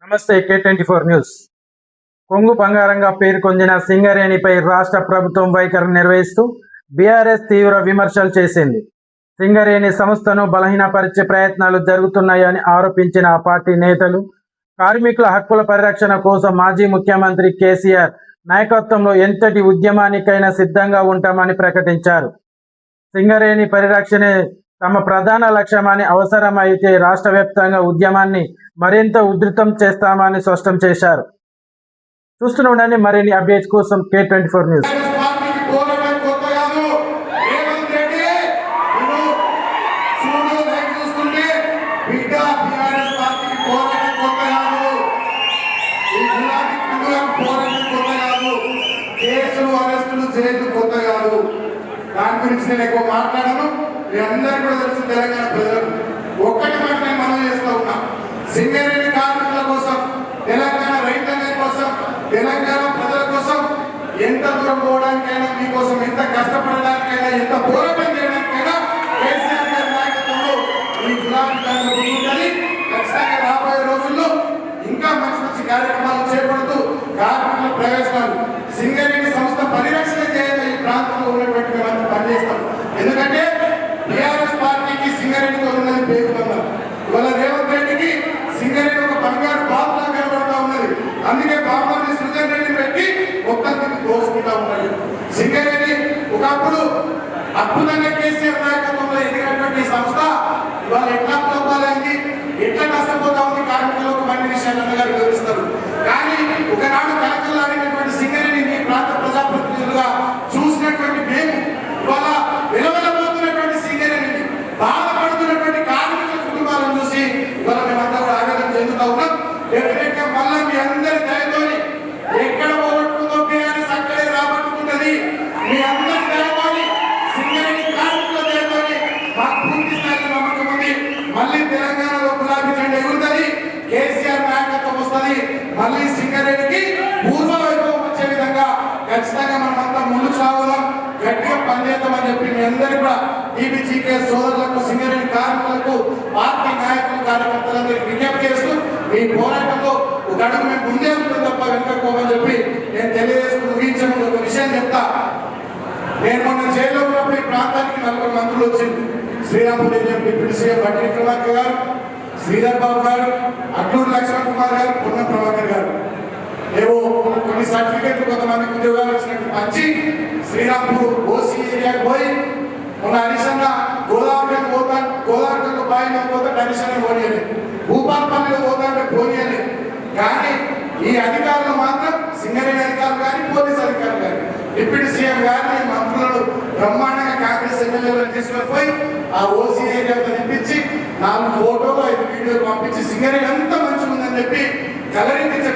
నమస్తే K24 news. కొంగు బంగారంగా పేర్కొందిన సింగరేణిపై రాష్ట్ర ప్రభుత్వం వైఖరి నిర్వహిస్తూ బీఆర్ఎస్ తీవ్ర విమర్శలు చేసింది. సింగరేణి సంస్థను బలహీనపరిచే ప్రయత్నాలు జరుగుతున్నాయని ఆరోపించిన ఆ పార్టీ నేతలు కార్మికుల హక్కుల పరిరక్షణ కోసం మాజీ ముఖ్యమంత్రి కేసీఆర్ నాయకత్వంలో ఎంతటి ఉద్యమానికైనా సిద్ధంగా ఉంటామని ప్రకటించారు. సింగరేణి పరిరక్షణే తమ ప్రధాన లక్ష్యమని, అవసరమైతే రాష్ట్ర వ్యాప్తంగా ఉద్యమాన్ని మరింత ఉధృతం చేస్తామని స్పష్టం చేశారు. చూస్తుండండి మరిన్ని అప్డేట్స్ కోసం K24 న్యూస్. దాని గురించి నేను ఎక్కువ మాట్లాడను. మీ అందరికీ కూడా తెలుసు తెలంగాణ ప్రజలకు ఒక్కటి మాట నేను మనం చేస్తూ ఉన్నా. సింగరేణి కార్మికుల కోసం, తెలంగాణ రైతాంగం కోసం, తెలంగాణ ప్రజల కోసం ఎంత దూరం పోవడానికైనా, మీకోసం ఎంత కష్టపడడానికైనా, ఎంత పోరాటం చేయడానికైనా కేసీఆర్ గారి నాయకత్వంలో ఈ గులాబీ ఉంటుంది. ఖచ్చితంగా రాబోయే రోజుల్లో ఇంకా మంచి మంచి కార్యక్రమాలు చేపడుతూ కార్మికుల ప్రయోజనాలు, సింగరేణి సంస్థ పరిరక్షణ చేయాలి. ఈ ప్రాంతంలో ఉన్నటువంటి మేము పనిచేస్తాం. ఎందుకంటే టీఆర్ఎస్ పార్టీకి సింగరేణితో ఉన్నది పేరుకున్నారు. ఇవాళ రేవంత్ రెడ్డికి సింగరేణి ఒక బంగారు బాబులా కనబడతా ఉన్నది. అందుకే బాబుని సృజన్ రెడ్డి పెట్టి మొత్తం దోసుకుంటా ఉన్నాడు. సింగరేణి ఒకప్పుడు అద్భుతంగా కేసీఆర్ నాయకత్వంలో ఎదిగినటువంటి సంస్థ ఇవాళ ఎట్లా లోపాలైంది, ఎట్లా నష్టపోతా ఉంది కార్మికులకు అన్ని విషయాలను గారు వివరిస్తారు. కానీ ఒకనాడు కలకలాడినటువంటి సింగరేణి మీ ప్రాంత ప్రజాప్రతినిధులుగా చూసినటువంటి మేము ఇవాళ వెలువెలబోతున్నటువంటి సింగరేణిని, బాధపడుతున్నటువంటి కార్మికుల కుటుంబాలను చూసి ఇవాళ మేమంతా కూడా ఆవేదన చెందుతా ఉన్నాం. డెఫినెట్ గా మళ్ళా మీ అందరి దయతోని ఎక్కడ పోగొట్టుకుందో బీఆర్ఎస్ అక్కడే రాబట్టుకుంటది. మీ అందరి దయతోని, సింగరేణి కార్మికుల దయతోని మాకు పూర్తి స్థాయిలో నమ్మకం ఉంది. మళ్ళీ తెలంగాణలో గులాబీ జెండా ఎగురుతుంది, కేసీఆర్ నాయకత్వం వస్తుంది. మళ్ళీ సింగరేణికి పూర్వ వైభవం వచ్చే విధంగా ఖచ్చితంగా మనమంతా ముందుకు సాగుదాం, గట్టిగా పనిచేద్దామని చెప్పి మీ అందరికీ కూడా టీబీజీకే సోదరులకు, సింగరేణి కార్మికులకు, పార్టీ నాయకులు, కార్యకర్తలందరికీ విజ్ఞప్తి చేస్తూ మీ పోరాటంలో ఒక అడుగు మేము ముందే ఉంటుంది తప్ప వెనుకపోమని చెప్పి నేను తెలియజేస్తూ ముగించే ముందు ఒక విషయం చెప్తా. నేను మొన్న జైల్లో ఉన్నప్పుడు ఈ ప్రాంతానికి 4 మంత్రులు వచ్చింది. శ్రీరాంపూర్ డిప్యూటీ సీఎం బట్టి విక్రమార్క గారు, శ్రీధర్ బాబు గారు, అట్లూరు లక్ష్మణ్ కుమార్ గారు, పొన్నం ప్రభాకర్ గారు. ఏవో కొన్ని సర్టిఫికెట్లు కొంతమందికి ఉద్యోగాలు వచ్చినట్టు పంచి శ్రీరాంపూర్ ఓసీ ఏరియాకి పోయి మొన్న హరిశన్న గోదావరి బాయిలో పోతే హరిశన్న పోనీయలే, భూపాలపల్లిలో పోతాంటే పోనీయలే. కానీ ఈ అధికారులు మాత్రం సింగరేణి అధికారులు కానీ, పోలీస్ అధికారులు కానీ, డిప్యూటీ సీఎం గారిని, మంత్రులను బ్రహ్మాండంగా కాంగ్రెస్ ఎమ్మెల్యేలను తీసుకొని పోయి ఆ ఓసీ ఏరియాతో తెప్పించి 4 ఫోటోలు 5 వీడియోలు పంపించి సింగరేణి ఎంత మంచిగా ఉందని చెప్పి కలరింగ్